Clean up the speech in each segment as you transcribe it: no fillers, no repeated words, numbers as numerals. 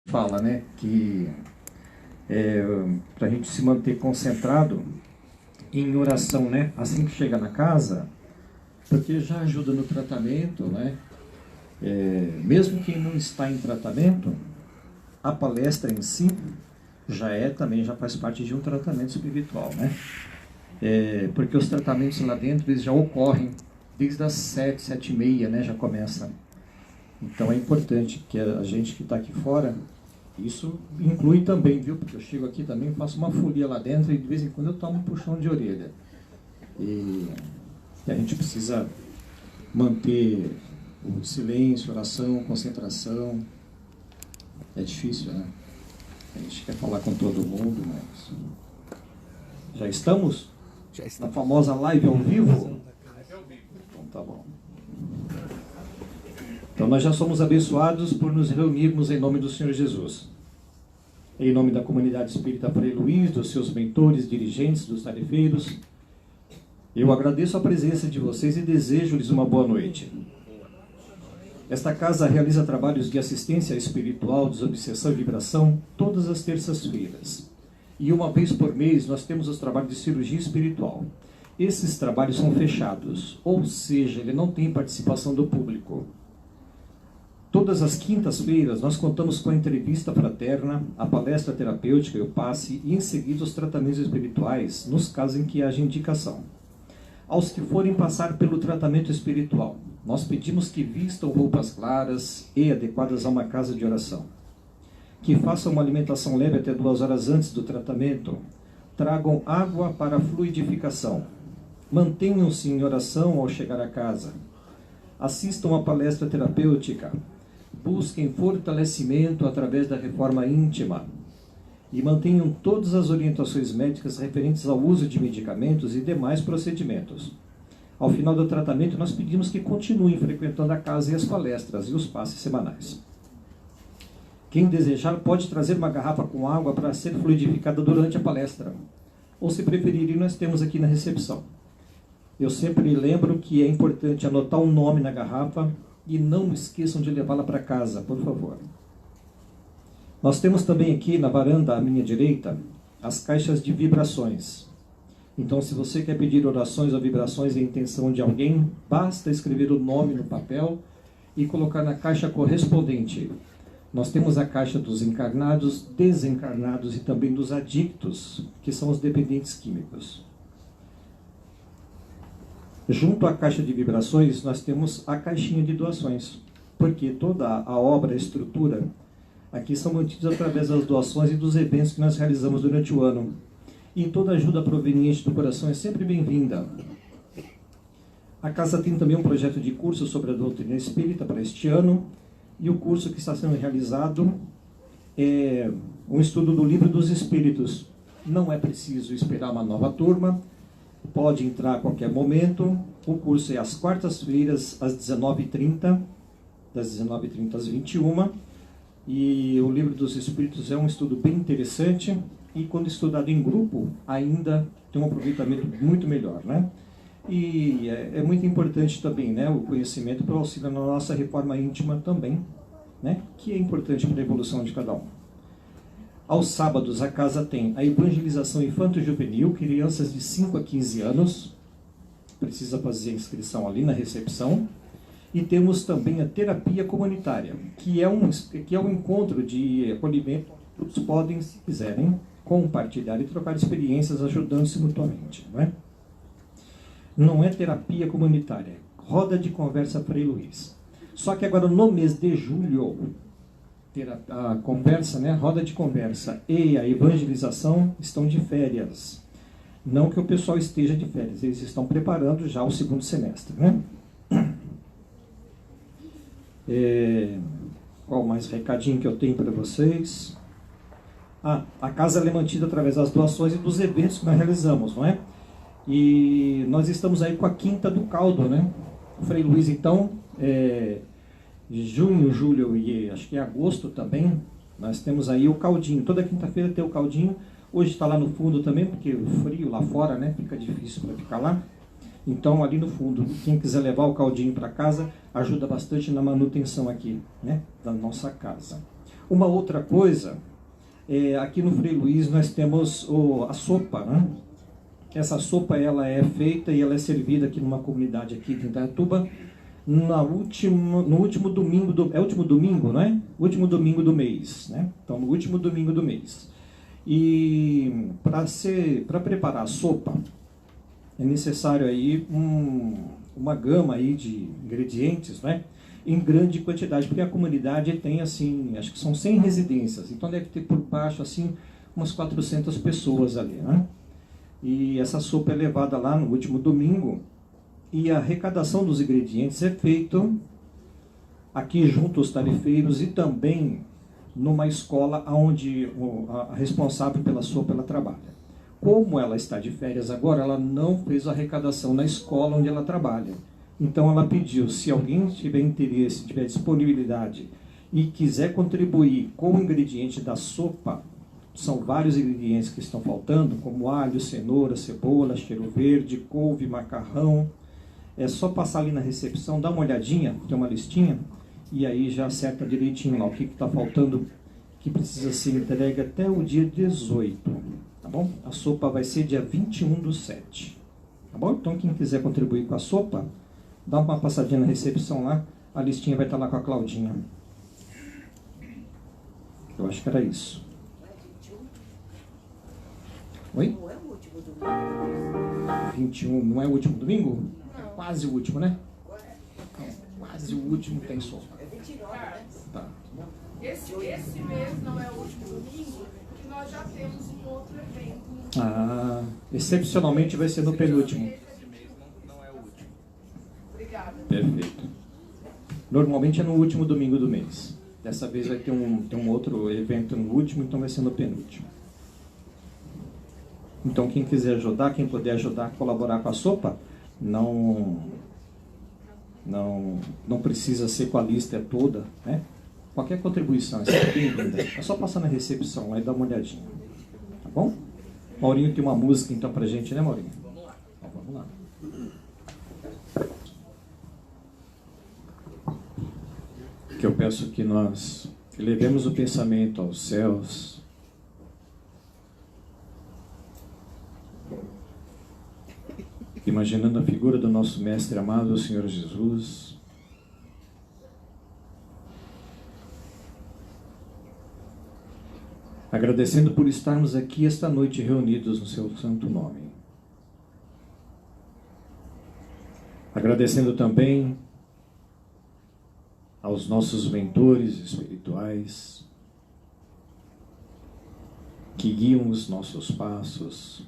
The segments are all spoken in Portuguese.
Fala, né, que para a gente se manter concentrado em oração, né, assim que chega na casa, porque já ajuda no tratamento, né, mesmo quem não está em tratamento, a palestra em si já faz parte de um tratamento espiritual, né, porque os tratamentos lá dentro eles já ocorrem desde as 7, 7h30, né, já começa. Então é importante que a gente que está aqui fora, isso inclui também, viu? Porque eu chego aqui também, faço uma folia lá dentro e de vez em quando eu tomo um puxão de orelha. E a gente precisa manter o silêncio, oração, concentração. É difícil, né? A gente quer falar com todo mundo, mas... Já estamos? Já estamos. Na famosa live ao vivo? Então tá bom. Então nós já somos abençoados por nos reunirmos em nome do Senhor Jesus. Em nome da comunidade espírita Frei Luiz, dos seus mentores, dirigentes, dos tarefeiros, eu agradeço a presença de vocês e desejo-lhes uma boa noite. Esta casa realiza trabalhos de assistência espiritual, desobsessão e vibração todas as terças-feiras. E uma vez por mês nós temos os trabalhos de cirurgia espiritual. Esses trabalhos são fechados, ou seja, ele não tem participação do público. Todas as quintas-feiras nós contamos com a entrevista fraterna, a palestra terapêutica e o passe e em seguida os tratamentos espirituais, nos casos em que haja indicação. Aos que forem passar pelo tratamento espiritual, nós pedimos que vistam roupas claras e adequadas a uma casa de oração. Que façam uma alimentação leve até 2 horas antes do tratamento. Tragam água para a fluidificação. Mantenham-se em oração ao chegar a casa. Assistam à palestra terapêutica. Busquem fortalecimento através da reforma íntima e mantenham todas as orientações médicas referentes ao uso de medicamentos e demais procedimentos. Ao final do tratamento, nós pedimos que continuem frequentando a casa e as palestras e os passes semanais. Quem desejar pode trazer uma garrafa com água para ser fluidificada durante a palestra, ou se preferirem, nós temos aqui na recepção. Eu sempre lembro que é importante anotar um nome na garrafa e não esqueçam de levá-la para casa, por favor. Nós temos também aqui na varanda à minha direita as caixas de vibrações. Então, se você quer pedir orações ou vibrações em intenção de alguém, basta escrever o nome no papel e colocar na caixa correspondente. Nós temos a caixa dos encarnados, desencarnados e também dos adictos, que são os dependentes químicos. Junto à caixa de vibrações, nós temos a caixinha de doações, porque toda a obra, a estrutura, aqui são mantidos através das doações e dos eventos que nós realizamos durante o ano. E toda ajuda proveniente do coração é sempre bem-vinda. A casa tem também um projeto de curso sobre a doutrina espírita para este ano, e o curso que está sendo realizado é um estudo do Livro dos Espíritos. Não é preciso esperar uma nova turma, pode entrar a qualquer momento. O curso é às quartas-feiras, às 19h30, das 19h30 às 21h. E o Livro dos Espíritos é um estudo bem interessante e quando estudado em grupo ainda tem um aproveitamento muito melhor, né? E é muito importante também, né, o conhecimento para o auxílio na nossa reforma íntima também, né, que é importante para a evolução de cada um. Aos sábados, a casa tem a evangelização infanto-juvenil, crianças de 5 a 15 anos, precisa fazer a inscrição ali na recepção. E temos também a terapia comunitária, que é um encontro de acolhimento, onde todos podem, se quiserem, compartilhar e trocar experiências, ajudando-se mutuamente. Não é terapia comunitária, é roda de conversa Frei Luiz. Só que agora, no mês de julho, a conversa, né, roda de conversa e a evangelização estão de férias. Não que o pessoal esteja de férias, eles estão preparando já o 2º semestre, né? Qual mais recadinho que eu tenho para vocês? A casa é mantida através das doações e dos eventos que nós realizamos, não é? E nós estamos aí com a Quinta do Caldo, né? O Frei Luiz, então, junho, julho e acho que agosto também, nós temos aí o caldinho. Toda quinta-feira tem o caldinho. Hoje está lá no fundo também, porque o frio lá fora, né? Fica difícil para ficar lá. Então, ali no fundo, quem quiser levar o caldinho para casa, ajuda bastante na manutenção aqui, né, da nossa casa. Uma outra coisa, aqui no Frei Luiz nós temos a sopa, né? Essa sopa ela é feita e ela é servida aqui numa comunidade aqui de Indaiatuba no último domingo é o último domingo, não é? O último domingo do mês, né? Então no último domingo do mês. E para preparar a sopa é necessário aí uma gama aí de ingredientes, né? Em grande quantidade, porque a comunidade tem assim, acho que são 100 residências, então deve ter por baixo assim umas 400 pessoas ali, né? E essa sopa é levada lá no último domingo e a arrecadação dos ingredientes é feita aqui junto aos tarefeiros e também numa escola onde a responsável pela sopa ela trabalha. Como ela está de férias agora, ela não fez a arrecadação na escola onde ela trabalha. Então ela pediu, se alguém tiver interesse, tiver disponibilidade e quiser contribuir com o ingrediente da sopa, são vários ingredientes que estão faltando, como alho, cenoura, cebola, cheiro verde, couve, macarrão. É só passar ali na recepção, dar uma olhadinha, tem uma listinha, e aí já acerta direitinho lá o que está faltando, que precisa ser entregue até o dia 18, tá bom? A sopa vai ser dia 21/7, tá bom? Então quem quiser contribuir com a sopa, dá uma passadinha na recepção lá, a listinha vai estar lá com a Claudinha. Eu acho que era isso. Oi? Não é o último domingo. 21, não é o último domingo? Não. É quase o último, né? Quase o último tem sopa. É 29, né? Tá. Esse mês não é o último domingo, porque nós já temos um outro evento. Ah, excepcionalmente vai ser no penúltimo. Esse mês não é o último. Obrigada. Perfeito. Normalmente é no último domingo do mês. Dessa vez vai ter um outro evento no último, então vai ser no penúltimo. Então quem quiser ajudar, quem puder ajudar a colaborar com a sopa, não precisa ser com a lista toda, né? Qualquer contribuição é sempre bem-vinda. É só passar na recepção lá e dar uma olhadinha. Tá bom? Maurinho tem uma música então pra gente, né, Maurinho? Vamos lá. Então, vamos lá. Que eu peço que nós elevemos o pensamento aos céus, imaginando a figura do nosso Mestre amado, o Senhor Jesus, agradecendo por estarmos aqui esta noite reunidos no seu santo nome. Agradecendo também aos nossos mentores espirituais que guiam os nossos passos,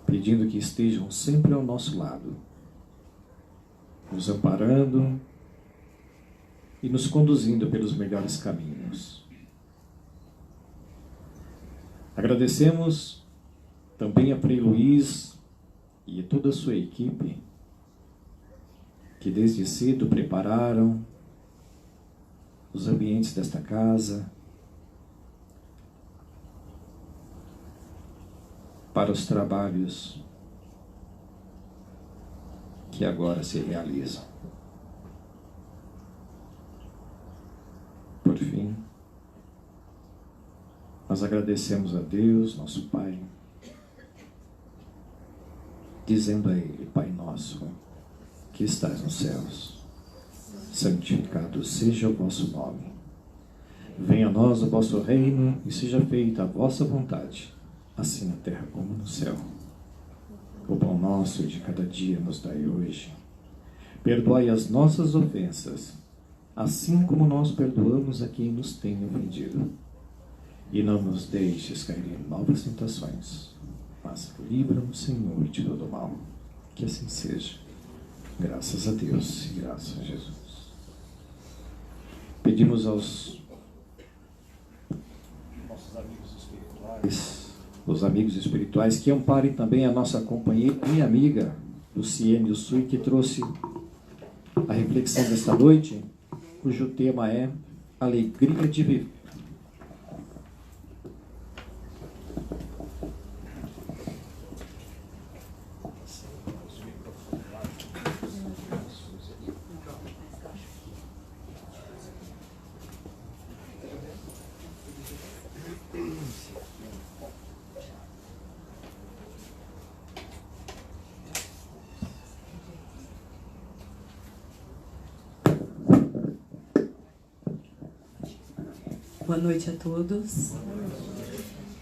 pedindo que estejam sempre ao nosso lado, nos amparando e nos conduzindo pelos melhores caminhos. Agradecemos também a Frei Luiz e toda a sua equipe, que desde cedo prepararam os ambientes desta casa para os trabalhos que agora se realizam. Por fim, nós agradecemos a Deus, nosso Pai, dizendo a Ele: Pai nosso, que estás nos céus, santificado seja o vosso nome. Venha a nós o vosso reino e seja feita a vossa vontade, assim na terra como no céu. O pão nosso de cada dia nos dai hoje. Perdoai as nossas ofensas, assim como nós perdoamos a quem nos tem ofendido. E não nos deixes cair em novas tentações, mas livra-nos, Senhor, de todo mal. Que assim seja. Graças a Deus e graças a Jesus. Pedimos aos nossos amigos espirituais, os amigos espirituais, que amparem também a nossa companheira e amiga Luciene Ussui, que trouxe a reflexão desta noite, cujo tema é Alegria de Viver. Boa noite a todos.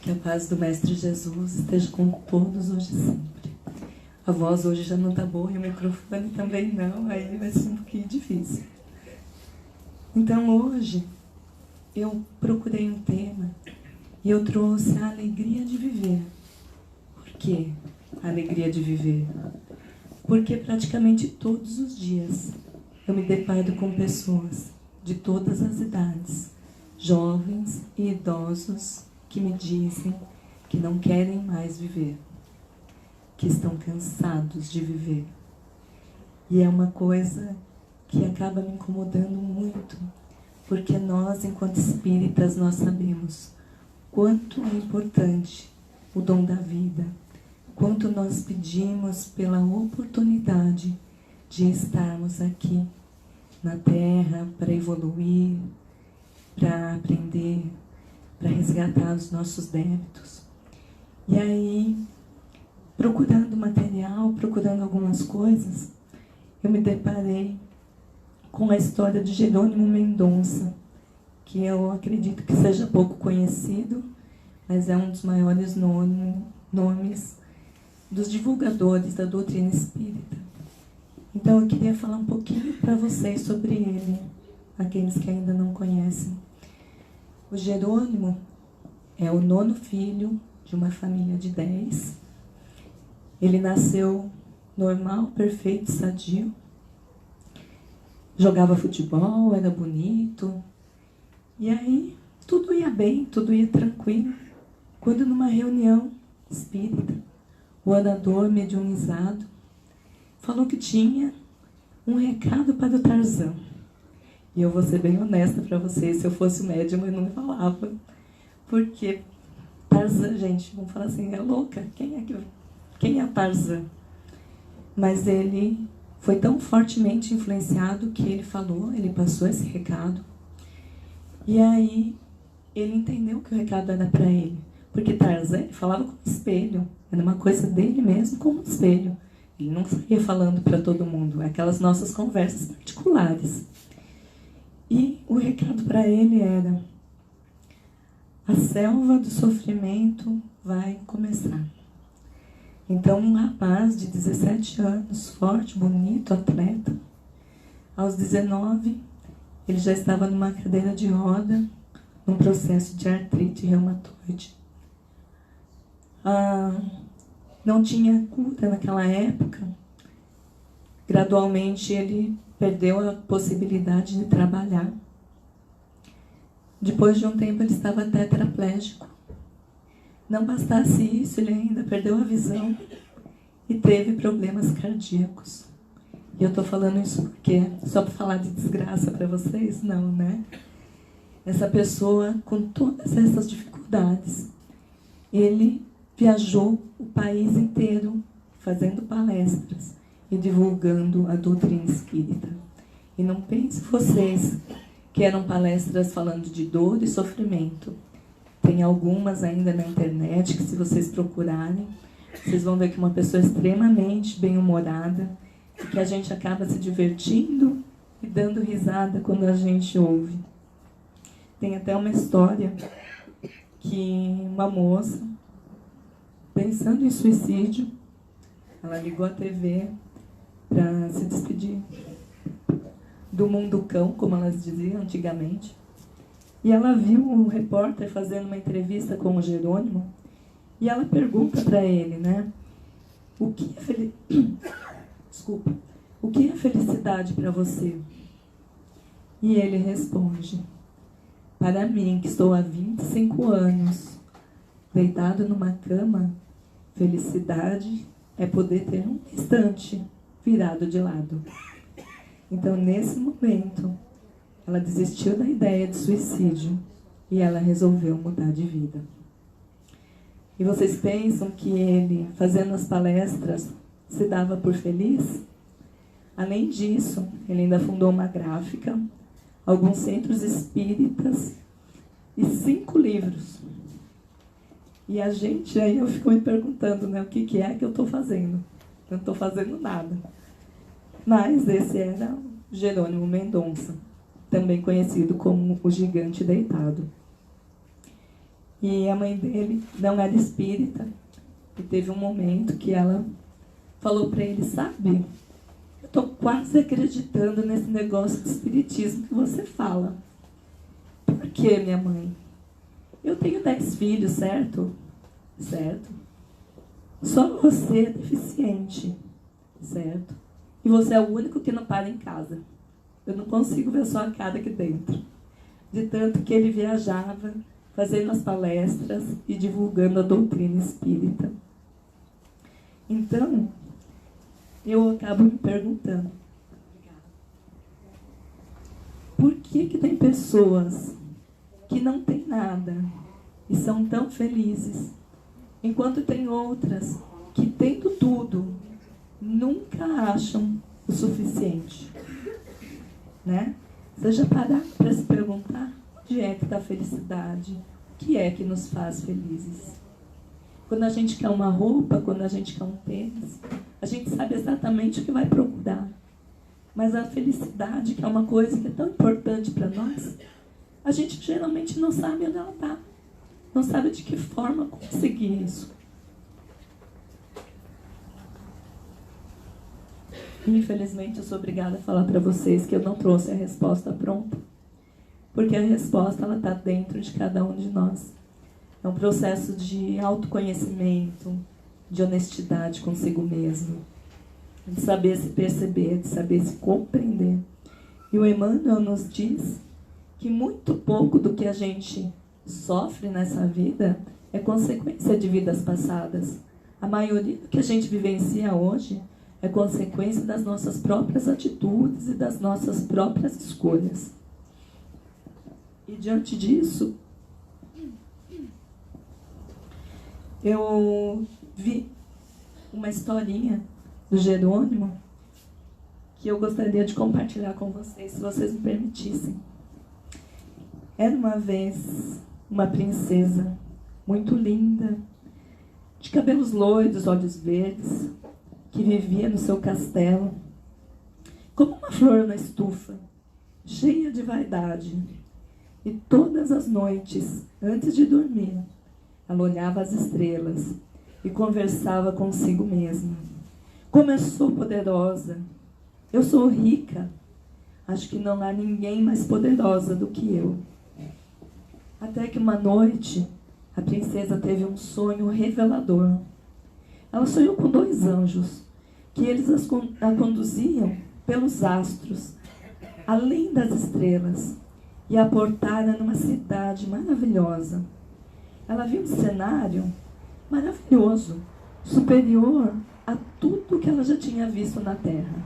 Que a paz do Mestre Jesus esteja com todos hoje e sempre. A voz hoje já não está boa e o microfone também não, aí vai ser um pouquinho difícil. Então hoje eu procurei um tema e eu trouxe a alegria de viver. Por quê a alegria de viver? Porque praticamente todos os dias eu me deparo com pessoas de todas as idades, jovens e idosos, que me dizem que não querem mais viver, que estão cansados de viver. E é uma coisa que acaba me incomodando muito, porque nós, enquanto espíritas, nós sabemos quanto é importante o dom da vida, quanto nós pedimos pela oportunidade de estarmos aqui na Terra para evoluir, para aprender, para resgatar os nossos débitos. E aí, procurando material, procurando algumas coisas, eu me deparei com a história de Jerônimo Mendonça, que eu acredito que seja pouco conhecido, mas é um dos maiores nomes dos divulgadores da doutrina espírita. Então eu queria falar um pouquinho para vocês sobre ele, aqueles que ainda não conhecem. O Jerônimo é o 9º filho de uma família de 10. Ele nasceu normal, perfeito, sadio. Jogava futebol, era bonito. E aí, tudo ia bem, tudo ia tranquilo. Quando numa reunião espírita, o orador mediunizado falou que tinha um recado para o Tarzan. E eu vou ser bem honesta para vocês, se eu fosse médium eu não falava. Porque Tarzan, gente, vamos falar assim, é louca? Quem é Tarzan? Mas ele foi tão fortemente influenciado que ele falou, ele passou esse recado. E aí ele entendeu que o recado era para ele. Porque Tarzan falava com o espelho, era uma coisa dele mesmo com o espelho. Ele não saía falando para todo mundo, aquelas nossas conversas particulares. E o recado para ele era: a selva do sofrimento vai começar. Então, um rapaz de 17 anos, forte, bonito, atleta, aos 19, ele já estava numa cadeira de roda, num processo de artrite reumatoide. Não tinha cura naquela época. Gradualmente, ele perdeu a possibilidade de trabalhar. Depois de um tempo, ele estava tetraplégico. Não bastasse isso, ele ainda perdeu a visão e teve problemas cardíacos. E eu estou falando isso porque, só para falar de desgraça para vocês? Não, né? Essa pessoa, com todas essas dificuldades, ele viajou o país inteiro fazendo palestras e divulgando a doutrina espírita. E não pense vocês que eram palestras falando de dor e sofrimento. Tem algumas ainda na internet que, se vocês procurarem, vocês vão ver que uma pessoa extremamente bem-humorada e que a gente acaba se divertindo e dando risada quando a gente ouve. Tem até uma história que uma moça, pensando em suicídio, ela ligou a TV para se despedir do mundo cão, como elas diziam antigamente. E ela viu um repórter fazendo uma entrevista com o Jerônimo e ela pergunta para ele, né? O que é felicidade para você? E ele responde: para mim, que estou há 25 anos deitado numa cama, felicidade é poder ter um instante virado de lado. Então, nesse momento, ela desistiu da ideia de suicídio e ela resolveu mudar de vida. E vocês pensam que ele, fazendo as palestras, se dava por feliz? Além disso, ele ainda fundou uma gráfica, alguns centros espíritas e 5 livros. E a gente, aí eu fico me perguntando, né, o que é que eu estou fazendo? Eu não estou fazendo nada. Mas esse era Jerônimo Mendonça, também conhecido como o Gigante Deitado. E a mãe dele não era espírita. E teve um momento que ela falou para ele, sabe, eu estou quase acreditando nesse negócio de espiritismo que você fala. Por quê, minha mãe? Eu tenho 10 filhos, certo? Certo. Só você é deficiente, certo? E você é o único que não para em casa. Eu não consigo ver sua cara aqui dentro. De tanto que ele viajava, fazendo as palestras e divulgando a doutrina espírita. Então, eu acabo me perguntando, por que tem pessoas que não têm nada e são tão felizes, enquanto tem outras que, tendo tudo, nunca acham o suficiente? Né? Você já parar para se perguntar onde é que está a felicidade? O que é que nos faz felizes? Quando a gente quer uma roupa, quando a gente quer um tênis, a gente sabe exatamente o que vai procurar. Mas a felicidade, que é uma coisa que é tão importante para nós, a gente geralmente não sabe onde ela está. Não sabe de que forma conseguir isso. Infelizmente, eu sou obrigada a falar para vocês que eu não trouxe a resposta pronta. Porque a resposta está dentro de cada um de nós. É um processo de autoconhecimento, de honestidade consigo mesmo, de saber se perceber, de saber se compreender. E o Emmanuel nos diz que muito pouco do que a gente sofre nessa vida é consequência de vidas passadas. A maioria do que a gente vivencia hoje é consequência das nossas próprias atitudes e das nossas próprias escolhas. E diante disso, eu vi uma historinha do Jerônimo que eu gostaria de compartilhar com vocês, se vocês me permitissem. Era uma vez uma princesa muito linda, de cabelos loiros, olhos verdes, que vivia no seu castelo, como uma flor na estufa, cheia de vaidade. E todas as noites, antes de dormir, ela olhava as estrelas e conversava consigo mesma. Como eu sou poderosa, eu sou rica, acho que não há ninguém mais poderosa do que eu. Até que uma noite, a princesa teve um sonho revelador. Ela sonhou com 2 anjos, que eles a conduziam pelos astros, além das estrelas, e a portaram numa cidade maravilhosa. Ela viu um cenário maravilhoso, superior a tudo que ela já tinha visto na terra.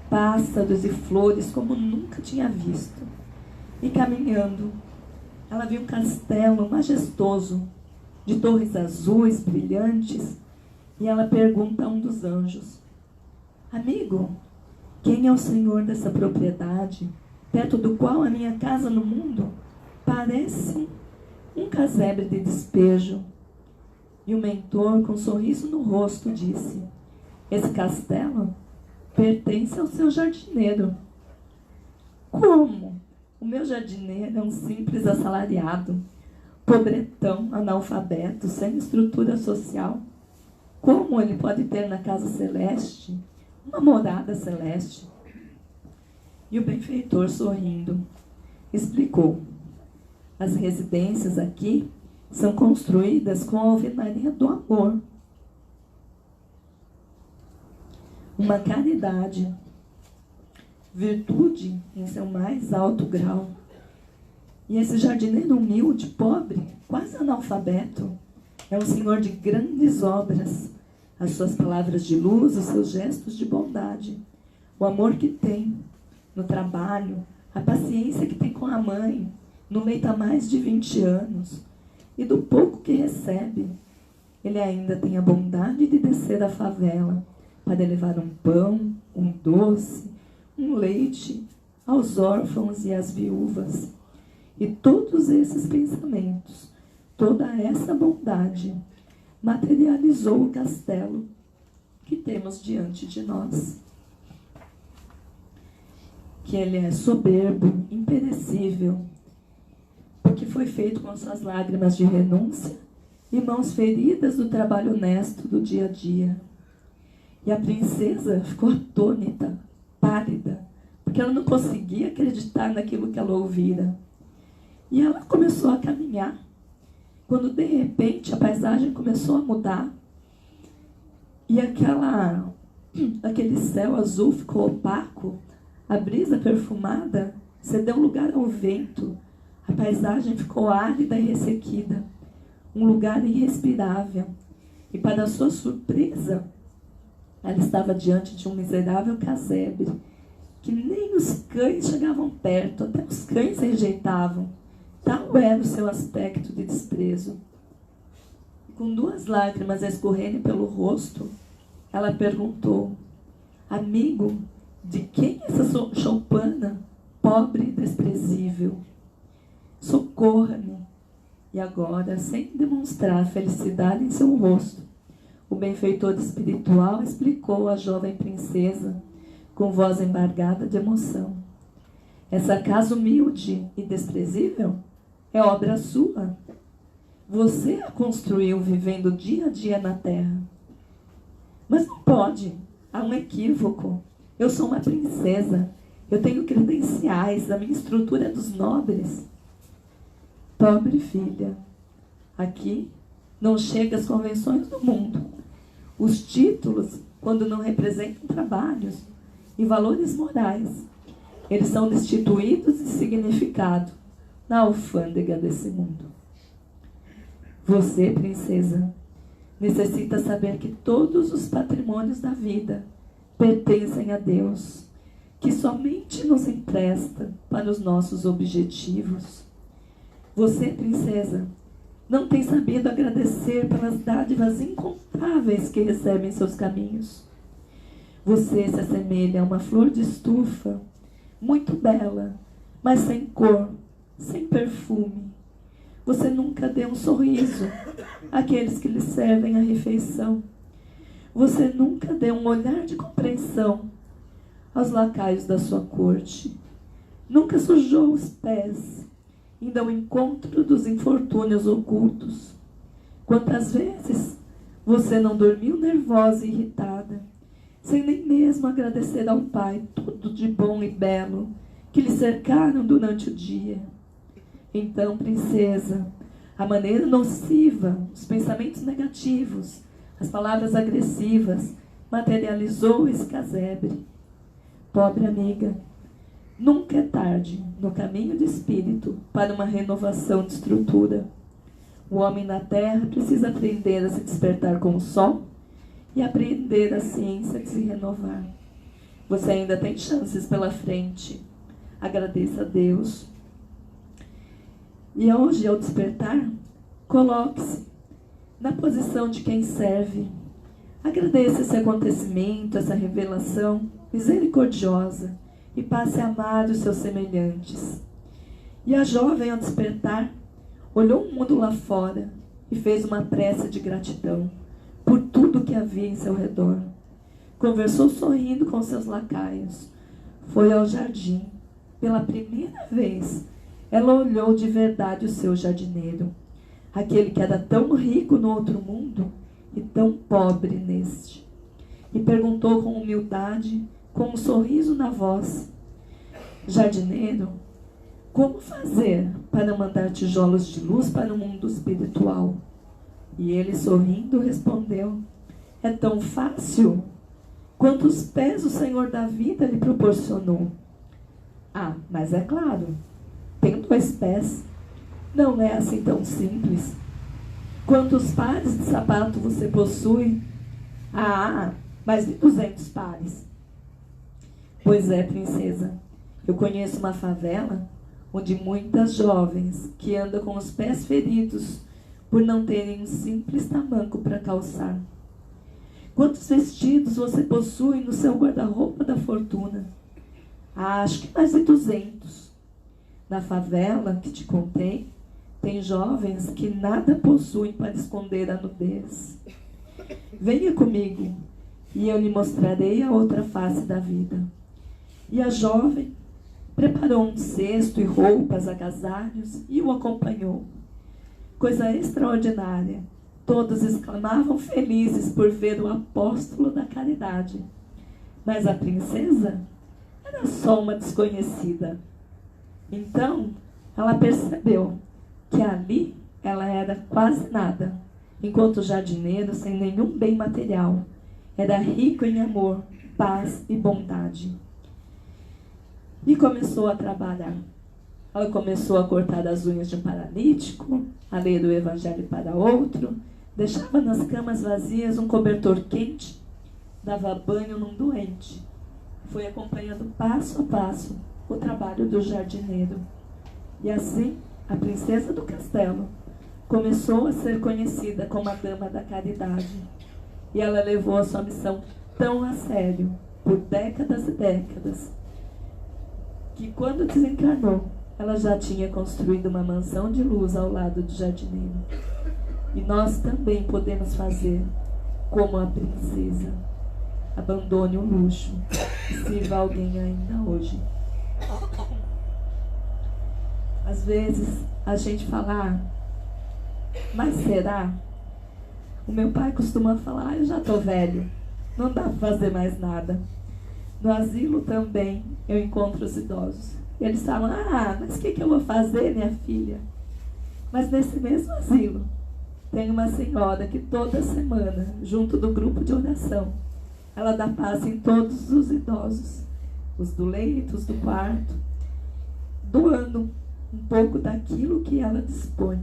Pássaros e flores como nunca tinha visto. E caminhando, ela viu um castelo majestoso, de torres azuis brilhantes, e ela pergunta a um dos anjos: amigo, quem é o senhor dessa propriedade, perto do qual a minha casa no mundo parece um casebre de despejo? E o mentor, com um sorriso no rosto, disse: esse castelo pertence ao seu jardineiro. Como? O meu jardineiro é um simples assalariado, pobretão, analfabeto, sem estrutura social. Como ele pode ter na casa celeste uma morada celeste? E o benfeitor, sorrindo, explicou: as residências aqui são construídas com a alvenaria do amor. Uma caridade, virtude em seu mais alto grau. E esse jardineiro humilde, pobre, quase analfabeto, é um senhor de grandes obras. As suas palavras de luz, os seus gestos de bondade, o amor que tem no trabalho, a paciência que tem com a mãe, no leito há mais de 20 anos, e do pouco que recebe, ele ainda tem a bondade de descer à favela para levar um pão, um doce, um leite aos órfãos e às viúvas. E todos esses pensamentos, toda essa bondade, materializou o castelo que temos diante de nós. Que ele é soberbo, imperecível, porque foi feito com suas lágrimas de renúncia e mãos feridas do trabalho honesto do dia a dia. E a princesa ficou atônita, pálida, porque ela não conseguia acreditar naquilo que ela ouvira. E ela começou a caminhar, quando de repente a paisagem começou a mudar, e aquele céu azul ficou opaco, a brisa perfumada cedeu lugar ao vento, a paisagem ficou árida e ressequida, um lugar irrespirável. E para sua surpresa, ela estava diante de um miserável casebre, que nem os cães chegavam perto, até os cães rejeitavam. Tal era o seu aspecto de desprezo. E com 2 lágrimas escorrendo pelo rosto, ela perguntou: amigo, de quem é essa choupana, pobre e desprezível? Socorra-me. E agora, sem demonstrar felicidade em seu rosto, o benfeitor espiritual explicou à jovem princesa, com voz embargada de emoção: essa casa humilde e desprezível é obra sua. Você a construiu vivendo dia a dia na terra. Mas não pode. Há um equívoco. Eu sou uma princesa. Eu tenho credenciais. A minha estrutura é dos nobres. Pobre filha, aqui não chega às convenções do mundo. Os títulos, quando não representam trabalhos e valores morais, eles são destituídos de significado na alfândega desse mundo. Você, princesa, necessita saber que todos os patrimônios da vida pertencem a Deus, que somente nos empresta para os nossos objetivos. Você, princesa, não tem sabido agradecer pelas dádivas incontáveis que recebe em seus caminhos. Você se assemelha a uma flor de estufa, muito bela, mas sem cor, sem perfume. Você nunca deu um sorriso àqueles que lhe servem a refeição. Você nunca deu um olhar de compreensão aos lacaios da sua corte. Nunca sujou os pés, indo ao encontro dos infortúnios ocultos. Quantas vezes você não dormiu nervosa e irritada, sem nem mesmo agradecer ao Pai tudo de bom e belo que lhe cercaram durante o dia? Então, princesa, a maneira nociva, os pensamentos negativos, as palavras agressivas, materializou esse casebre. Pobre amiga, nunca é tarde no caminho do espírito para uma renovação de estrutura. O homem na terra precisa aprender a se despertar com o sol e aprender a ciência de se renovar. Você ainda tem chances pela frente. Agradeça a Deus. E hoje, ao despertar, coloque-se na posição de quem serve. Agradeça esse acontecimento, essa revelação misericordiosa e passe a amar os seus semelhantes. E a jovem, ao despertar, olhou o mundo lá fora e fez uma prece de gratidão por tudo que havia em seu redor. Conversou sorrindo com seus lacaios. Foi ao jardim. Pela primeira vez, ela olhou de verdade o seu jardineiro, aquele que era tão rico no outro mundo e tão pobre neste. E perguntou com humildade, com um sorriso na voz: jardineiro, como fazer para mandar tijolos de luz para o mundo espiritual? E ele, sorrindo, respondeu: é tão fácil quanto os pés o Senhor da vida lhe proporcionou. Ah, mas é claro, tenho 2 pés. Não é assim tão simples. Quantos pares de sapato você possui? Ah, mais de 200 pares. Pois é, princesa, eu conheço uma favela onde muitas jovens que andam com os pés feridos por não terem um simples tamanco para calçar. Quantos vestidos você possui no seu guarda-roupa da fortuna? Ah, acho que mais de 200. Na favela que te contei, tem jovens que nada possuem para esconder a nudez. Venha comigo e eu lhe mostrarei a outra face da vida. E a jovem, preparou um cesto e roupas, agasalhos e o acompanhou. Coisa extraordinária. Todos exclamavam felizes por ver o apóstolo da caridade. Mas a princesa era só uma desconhecida. Então, ela percebeu que ali ela era quase nada, enquanto o jardineiro, sem nenhum bem material, era rico em amor, paz e bondade. E começou a trabalhar. Ela começou a cortar as unhas de um paralítico, a ler o evangelho para outro, deixava nas camas vazias um cobertor quente, dava banho num doente. Foi acompanhando passo a passo o trabalho do jardineiro. E assim, a princesa do castelo começou a ser conhecida como a dama da caridade. E ela levou a sua missão tão a sério, por décadas e décadas, que quando desencarnou, ela já tinha construído uma mansão de luz ao lado do jardineiro. E nós também podemos fazer como a princesa. Abandone o luxo e sirva alguém ainda hoje. Às vezes a gente fala, mas será? O meu pai costuma falar, eu já estou velho, não dá para fazer mais nada. No asilo também eu encontro os idosos. Eles falam, mas o que eu vou fazer, minha filha? Mas nesse mesmo asilo tem uma senhora que toda semana, junto do grupo de oração, ela dá paz em todos os idosos, os do leito, os do quarto, doando um pouco daquilo que ela dispõe.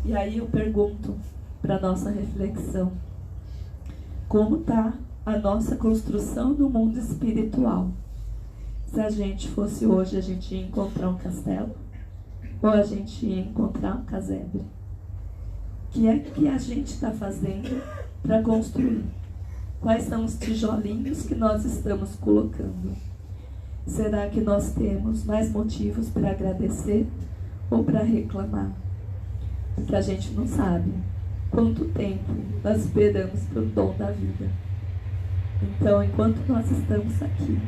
E aí eu pergunto para a nossa reflexão, como está a nossa construção no mundo espiritual? Se a gente fosse hoje, a gente ia encontrar um castelo? Ou a gente ia encontrar um casebre? O que é que a gente está fazendo para construir? Quais são os tijolinhos que nós estamos colocando? Será que nós temos mais motivos para agradecer ou para reclamar? Porque a gente não sabe quanto tempo nós esperamos pelo dom da vida. Então, enquanto nós estamos aqui,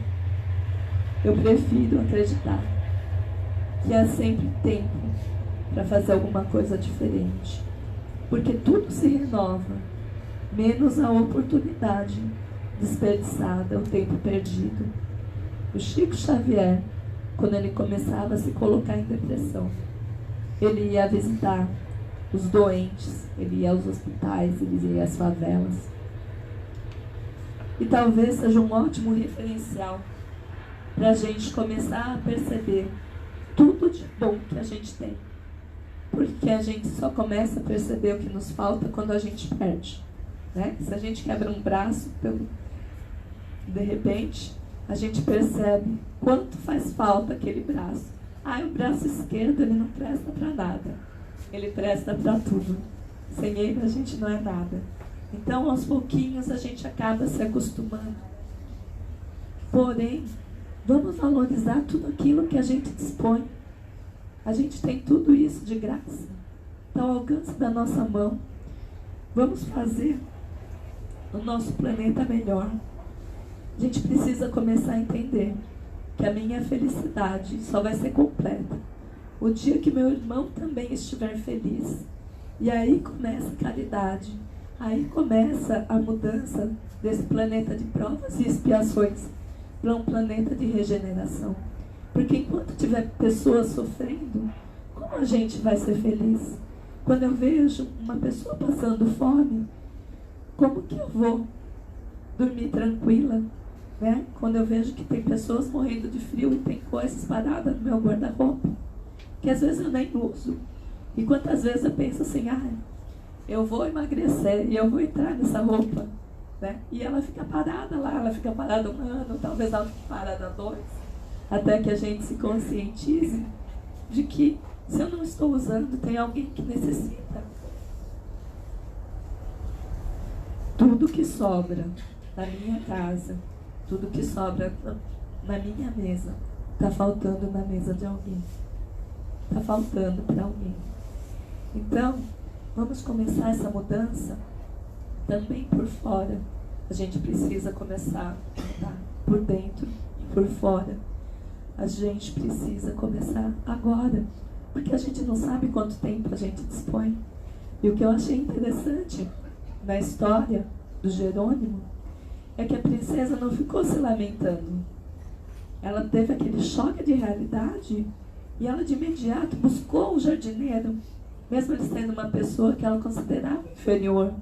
eu prefiro acreditar que há sempre tempo para fazer alguma coisa diferente. Porque tudo se renova, menos a oportunidade desperdiçada, o tempo perdido. O Chico Xavier, quando ele começava a se colocar em depressão, ele ia visitar os doentes, ele ia aos hospitais, ele ia às favelas. E talvez seja um ótimo referencial para a gente começar a perceber tudo de bom que a gente tem. Porque a gente só começa a perceber o que nos falta quando a gente perde, né? Se a gente quebra um braço, de repente, a gente percebe quanto faz falta aquele braço. O braço esquerdo, ele não presta para nada. Ele presta para tudo. Sem ele, a gente não é nada. Então, aos pouquinhos, a gente acaba se acostumando. Porém, vamos valorizar tudo aquilo que a gente dispõe. A gente tem tudo isso de graça. Está ao alcance da nossa mão. Vamos fazer o nosso planeta melhor. A gente precisa começar a entender que a minha felicidade só vai ser completa o dia que meu irmão também estiver feliz. E aí começa a caridade. Aí começa a mudança desse planeta de provas e expiações para um planeta de regeneração. Porque enquanto tiver pessoas sofrendo, como a gente vai ser feliz? Quando eu vejo uma pessoa passando fome, como que eu vou dormir tranquila? Né? Quando eu vejo que tem pessoas morrendo de frio e tem coisas paradas no meu guarda-roupa, que às vezes eu nem uso. E quantas vezes eu penso assim, eu vou emagrecer e eu vou entrar nessa roupa, né? E ela fica parada lá, ela fica parada 1 ano, talvez ela fique parada 2, até que a gente se conscientize de que se eu não estou usando, tem alguém que necessita. Tudo que sobra na minha casa, tudo que sobra na minha mesa, está faltando na mesa de alguém. Está faltando para alguém. Então, vamos começar essa mudança também por fora, a gente precisa começar a mudar por dentro e por fora. A gente precisa começar agora, porque a gente não sabe quanto tempo a gente dispõe. E o que eu achei interessante na história do Jerônimo é que a princesa não ficou se lamentando. Ela teve aquele choque de realidade e ela de imediato buscou o jardineiro, mesmo ele sendo uma pessoa que ela considerava inferior,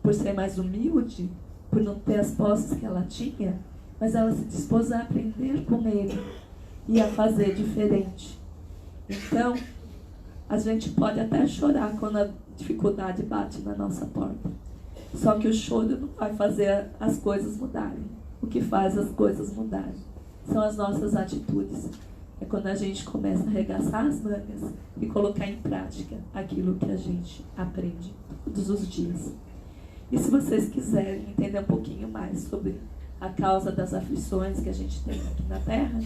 por ser mais humilde, por não ter as posses que ela tinha, mas ela se dispôs a aprender com ele e a fazer diferente. Então, a gente pode até chorar quando a dificuldade bate na nossa porta. Só que o choro não vai fazer as coisas mudarem. O que faz as coisas mudarem são as nossas atitudes. É quando a gente começa a arregaçar as mangas e colocar em prática aquilo que a gente aprende todos os dias. E se vocês quiserem entender um pouquinho mais sobre a causa das aflições que a gente tem aqui na Terra,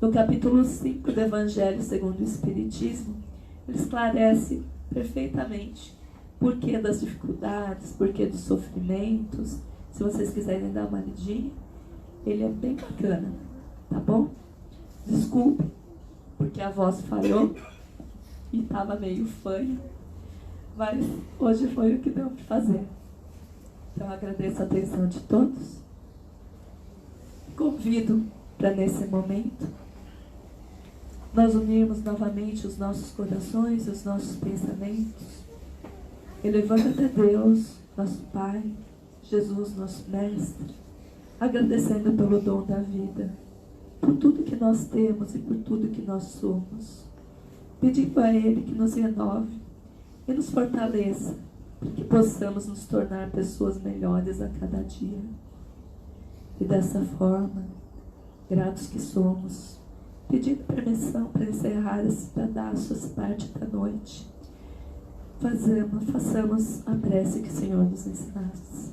no capítulo 5 do Evangelho segundo o Espiritismo, ele esclarece perfeitamente por que das dificuldades, por que dos sofrimentos. Se vocês quiserem dar uma lidinha, ele é bem bacana, tá bom? Desculpe, porque a voz falhou e estava meio fanha, mas hoje foi o que deu para fazer. Então agradeço a atenção de todos. Convido para nesse momento nós unirmos novamente os nossos corações e os nossos pensamentos, elevando até Deus, nosso Pai, Jesus, nosso Mestre, agradecendo pelo dom da vida, por tudo que nós temos e por tudo que nós somos, pedindo a Ele que nos renove e nos fortaleça, para que possamos nos tornar pessoas melhores a cada dia. E dessa forma, gratos que somos, pedindo permissão para encerrar esse pedaço, essa parte da noite, façamos a prece que o Senhor nos ensinasse.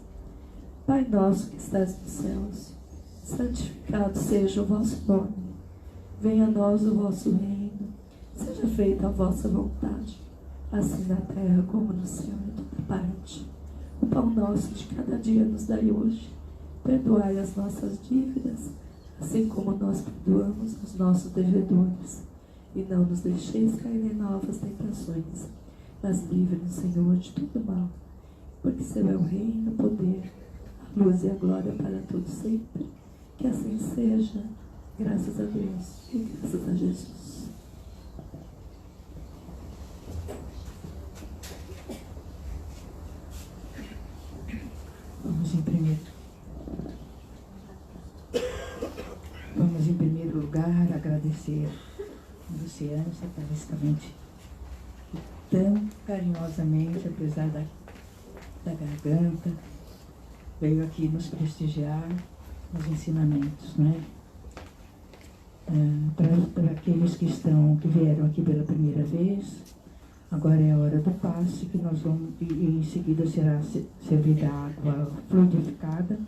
Pai nosso que estás nos céus, santificado seja o vosso nome. Venha a nós o vosso reino. Seja feita a vossa vontade, assim na terra como no céu, em toda parte. O pão nosso de cada dia nos dai hoje. Perdoai as nossas dívidas, assim como nós perdoamos os nossos devedores. E não nos deixeis cair em novas tentações, mas livre-nos, Senhor, de todo mal. Porque seu é o reino, o poder, a luz e a glória para todos sempre. Que assim seja, graças a Deus e graças a Jesus. Vamos em primeiro lugar agradecer a Luciana, basicamente, tão carinhosamente, apesar da garganta, veio aqui nos prestigiar os ensinamentos, né? Para aqueles que vieram aqui pela primeira vez, agora é a hora do passe, que nós vamos, e em seguida será servida água fluidificada,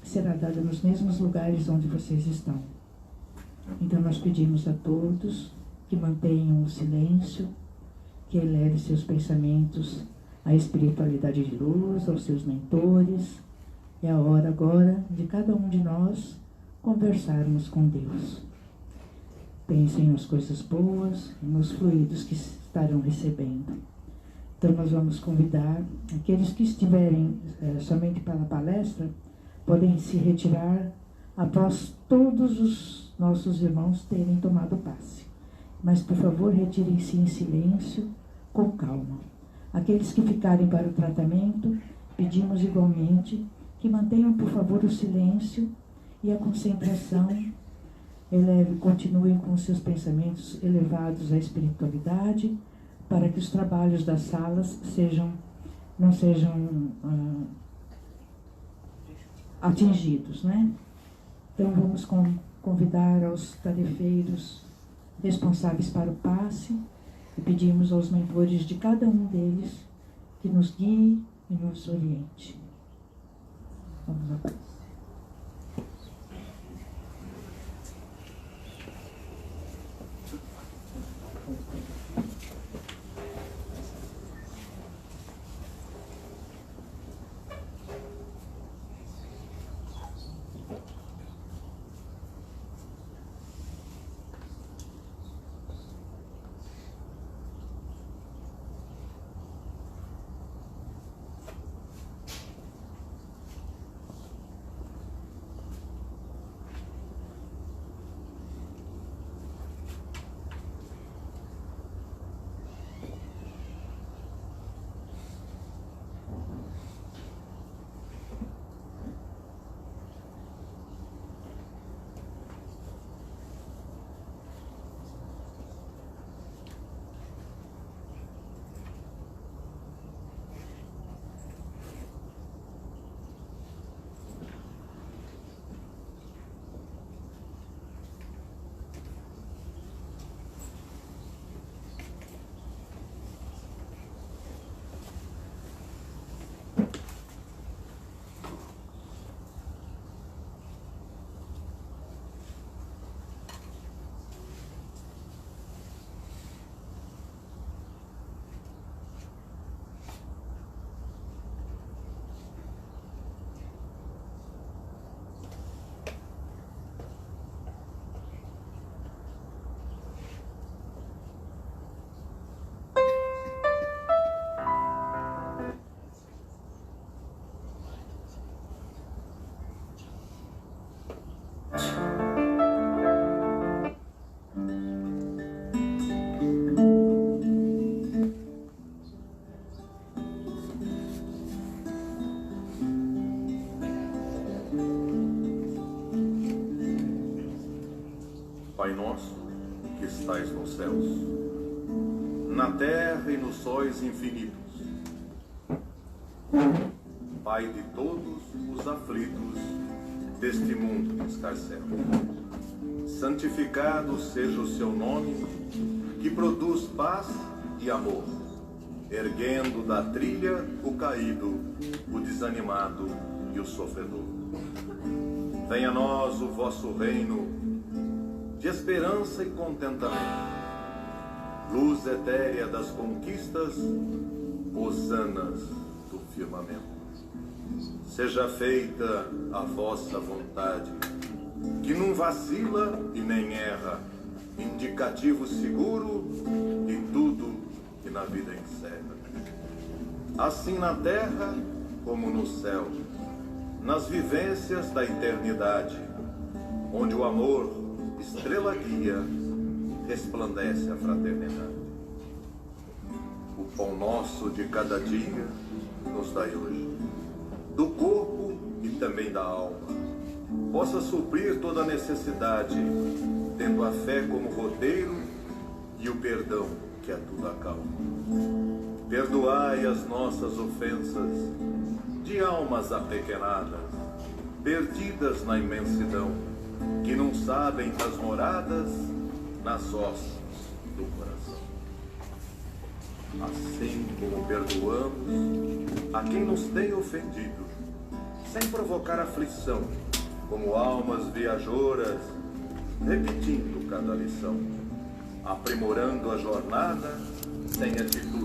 que será dada nos mesmos lugares onde vocês estão. Então nós pedimos a todos que mantenham o silêncio, que eleve seus pensamentos à espiritualidade de luz, aos seus mentores. É a hora agora de cada um de nós conversarmos com Deus. Pensem nas coisas boas, nos fluidos que estarão recebendo. Então nós vamos convidar aqueles que estiverem somente para a palestra, podem se retirar após todos os nossos irmãos terem tomado passe. Mas, por favor, retirem-se em silêncio, com calma. Aqueles que ficarem para o tratamento, pedimos igualmente que mantenham, por favor, o silêncio e a concentração. Continuem com seus pensamentos elevados à espiritualidade, para que os trabalhos das salas não sejam atingidos, né? Então vamos convidar aos tarefeiros responsáveis para o passe e pedimos aos mentores de cada um deles que nos guie e nos oriente. Vamos lá. Pai nosso, que estais nos céus, na terra e nos sóis infinitos, Pai de todos os aflitos deste mundo que escarcela, santificado seja o seu nome, que produz paz e amor, erguendo da trilha o caído, o desanimado e o sofredor. Venha a nós o vosso reino de esperança e contentamento, luz etérea das conquistas, hosanas do firmamento. Seja feita a vossa vontade, que não vacila e nem erra, indicativo seguro de tudo que na vida encerra. Assim na terra como no céu, nas vivências da eternidade, onde o amor, estrela guia, resplandece a fraternidade. O pão nosso de cada dia nos dai hoje, do corpo e também da alma, possa suprir toda necessidade, tendo a fé como roteiro e o perdão que a tudo acalma. Perdoai as nossas ofensas, de almas apequenadas, perdidas na imensidão, que não sabem das moradas nas hostes do coração. Assim como perdoamos a quem nos tem ofendido, sem provocar aflição, como almas viajoras, repetindo cada lição, aprimorando a jornada, sem atitude